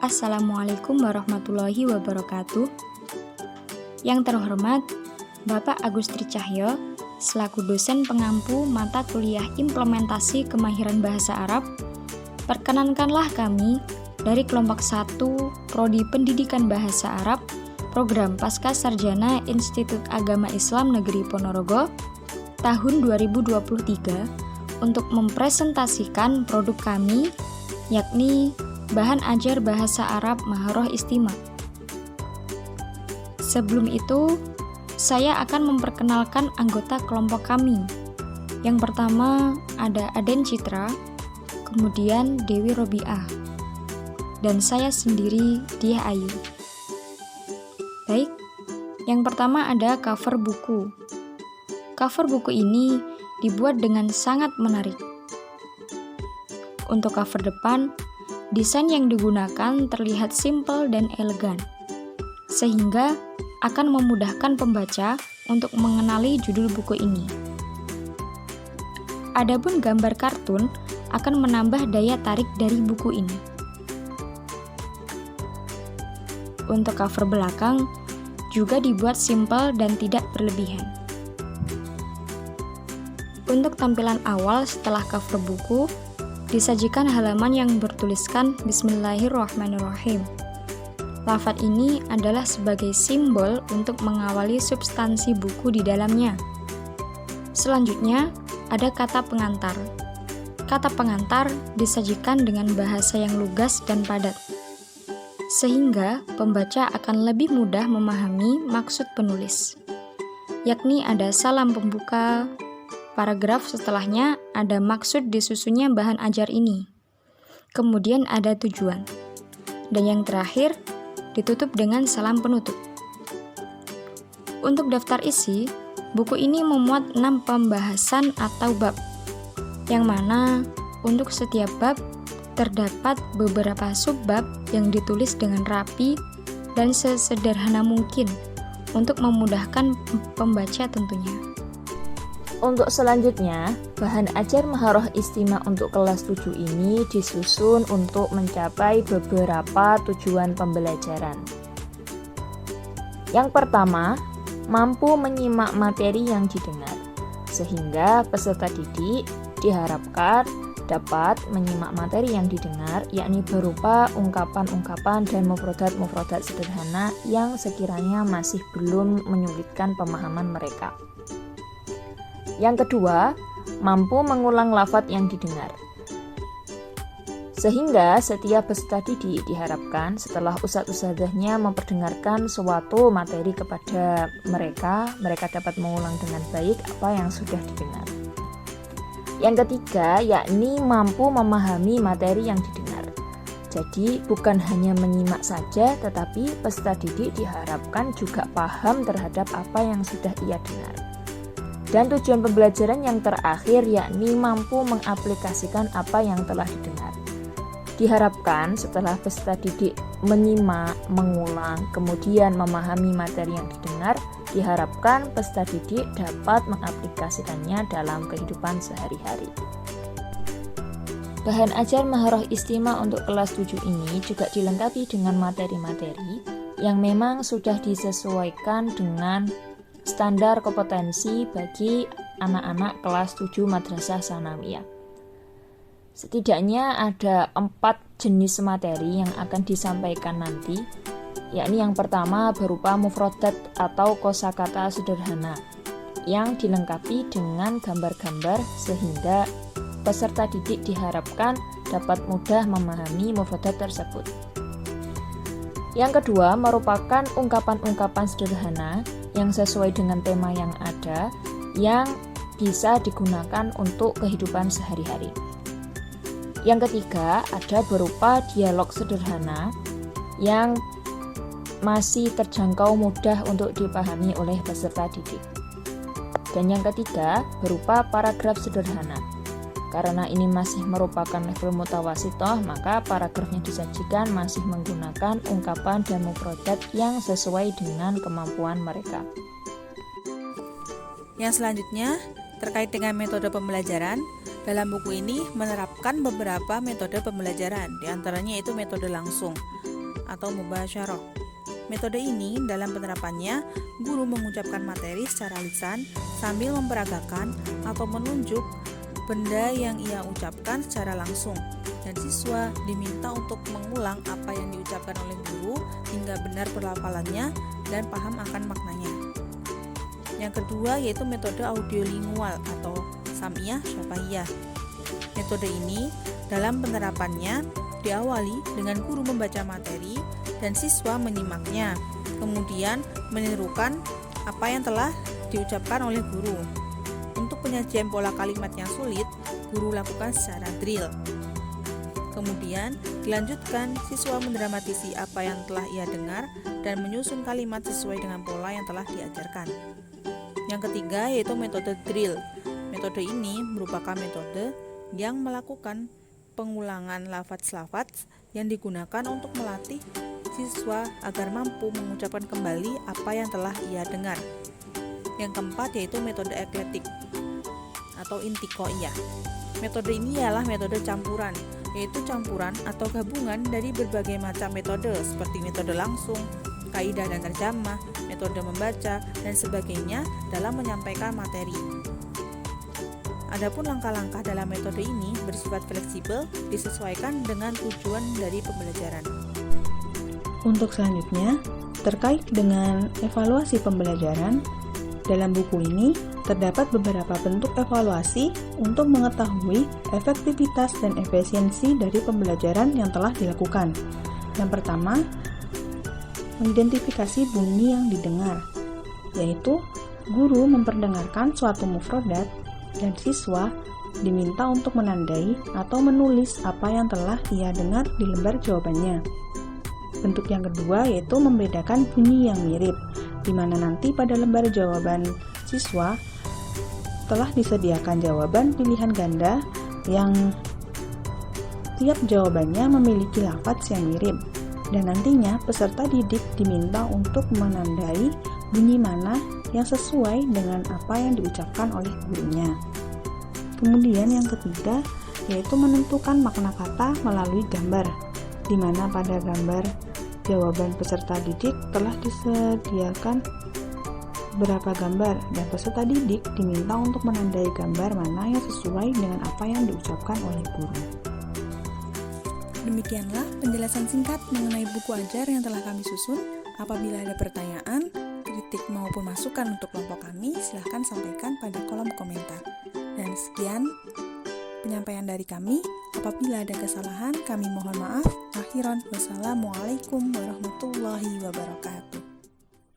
Assalamualaikum warahmatullahi wabarakatuh. Yang terhormat Bapak Agustri Cahyo, selaku dosen pengampu mata kuliah implementasi kemahiran bahasa Arab, perkenankanlah kami dari kelompok 1 Prodi Pendidikan Bahasa Arab, Program Pasca Sarjana Institut Agama Islam Negeri Ponorogo, tahun 2023, untuk mempresentasikan produk kami, yakni Bahan Ajar Bahasa Arab Maharah Istima. Sebelum itu, saya akan memperkenalkan anggota kelompok kami. Yang pertama ada Aden Citra, kemudian Dewi Robiah, dan saya sendiri, Diah Ayu. Baik, yang pertama ada cover buku. Cover buku ini dibuat dengan sangat menarik. Untuk cover depan, desain yang digunakan terlihat simpel dan elegan, sehingga akan memudahkan pembaca untuk mengenali judul buku ini. Adapun gambar kartun akan menambah daya tarik dari buku ini. Untuk cover belakang juga dibuat simpel dan tidak berlebihan. Untuk tampilan awal setelah cover buku, disajikan halaman yang bertuliskan Bismillahirrahmanirrahim. Lafaz ini adalah sebagai simbol untuk mengawali substansi buku di dalamnya. Selanjutnya, ada kata pengantar. Kata pengantar disajikan dengan bahasa yang lugas dan padat, sehingga pembaca akan lebih mudah memahami maksud penulis. Yakni ada salam pembuka, paragraf setelahnya ada maksud disusunnya bahan ajar ini. Kemudian ada tujuan. Dan yang terakhir, ditutup dengan salam penutup. Untuk daftar isi, buku ini memuat 6 pembahasan atau bab, yang mana untuk setiap bab terdapat beberapa subbab yang ditulis dengan rapi dan sesederhana mungkin untuk memudahkan pembaca tentunya. Untuk selanjutnya, bahan ajar Maharah Istima untuk kelas 7 ini disusun untuk mencapai beberapa tujuan pembelajaran. Yang pertama, mampu menyimak materi yang didengar, sehingga peserta didik diharapkan dapat menyimak materi yang didengar, yakni berupa ungkapan-ungkapan dan mufrodat-mufrodat sederhana yang sekiranya masih belum menyulitkan pemahaman mereka. Yang kedua, mampu mengulang lafaz yang didengar. Sehingga setiap peserta didik diharapkan setelah ustadz-ustadzahnya memperdengarkan suatu materi kepada mereka dapat mengulang dengan baik apa yang sudah didengar. Yang ketiga, yakni mampu memahami materi yang didengar. Jadi, bukan hanya menyimak saja, tetapi peserta didik diharapkan juga paham terhadap apa yang sudah ia dengar. Dan tujuan pembelajaran yang terakhir yakni mampu mengaplikasikan apa yang telah didengar. Diharapkan setelah peserta didik menyimak, mengulang, kemudian memahami materi yang didengar, diharapkan peserta didik dapat mengaplikasikannya dalam kehidupan sehari-hari. Bahan ajar Maharah Istima untuk kelas 7 ini juga dilengkapi dengan materi-materi yang memang sudah disesuaikan dengan standar kompetensi bagi anak-anak kelas 7 Madrasah Tsanawiyah. Setidaknya ada 4 jenis materi yang akan disampaikan nanti, yakni yang pertama berupa mufrodat atau kosakata sederhana yang dilengkapi dengan gambar-gambar sehingga peserta didik diharapkan dapat mudah memahami mufrodat tersebut. Yang kedua merupakan ungkapan-ungkapan sederhana yang sesuai dengan tema yang ada, yang bisa digunakan untuk kehidupan sehari-hari. Yang ketiga, ada berupa dialog sederhana yang masih terjangkau mudah untuk dipahami oleh peserta didik. Dan yang ketiga, berupa paragraf sederhana. Karena ini masih merupakan level mutawasitoh, maka paragrafnya disajikan masih menggunakan ungkapan dan mufrodat yang sesuai dengan kemampuan mereka. Yang selanjutnya, terkait dengan metode pembelajaran, Dalam buku ini menerapkan beberapa metode pembelajaran, diantaranya itu metode langsung. atau mubasyarah. Metode ini dalam penerapannya, guru mengucapkan materi secara lisan sambil memperagakan atau menunjuk benda yang ia ucapkan secara langsung, dan siswa diminta untuk mengulang apa yang diucapkan oleh guru hingga benar pelafalannya dan paham akan maknanya. Yang kedua yaitu metode audiolingual atau sam'iyah syafahiyah. Metode ini dalam penerapannya diawali dengan guru membaca materi dan siswa menyimaknya, kemudian menirukan apa yang telah diucapkan oleh guru. Untuk penyajian pola kalimat yang sulit, guru lakukan secara drill. Kemudian dilanjutkan siswa mendramatisi apa yang telah ia dengar dan menyusun kalimat sesuai dengan pola yang telah diajarkan. Yang ketiga yaitu metode drill. Metode ini merupakan metode yang melakukan pengulangan lafaz-lafaz yang digunakan untuk melatih siswa agar mampu mengucapkan kembali apa yang telah ia dengar. Yang keempat yaitu metode eklektik atau intiqoiyah. Metode ini ialah metode campuran, yaitu campuran atau gabungan dari berbagai macam metode seperti metode langsung, kaidah dan terjemah, metode membaca, dan sebagainya dalam menyampaikan materi. Adapun langkah-langkah dalam metode ini bersifat fleksibel, disesuaikan dengan tujuan dari pembelajaran. Untuk selanjutnya, terkait dengan evaluasi pembelajaran, dalam buku ini terdapat beberapa bentuk evaluasi untuk mengetahui efektivitas dan efisiensi dari pembelajaran yang telah dilakukan. Yang pertama, mengidentifikasi bunyi yang didengar, yaitu guru memperdengarkan suatu mufrodat dan siswa diminta untuk menandai atau menulis apa yang telah ia dengar di lembar jawabannya. Bentuk yang kedua yaitu membedakan bunyi yang mirip, di mana nanti pada lembar jawaban siswa telah disediakan jawaban pilihan ganda yang tiap jawabannya memiliki lafaz yang mirip, dan nantinya peserta didik diminta untuk menandai bunyi mana yang sesuai dengan apa yang diucapkan oleh gurunya. Kemudian yang ketiga yaitu menentukan makna kata melalui gambar, di mana pada gambar jawaban peserta didik telah disediakan beberapa gambar dan peserta didik diminta untuk menandai gambar mana yang sesuai dengan apa yang diucapkan oleh guru. Demikianlah penjelasan singkat mengenai buku ajar yang telah kami susun. Apabila ada pertanyaan, kritik maupun masukan untuk kelompok kami, silahkan sampaikan pada kolom komentar. Dan sekian penyampaian dari kami. Apabila ada kesalahan, kami mohon maaf. Akhiran, wassalamualaikum warahmatullahi wabarakatuh.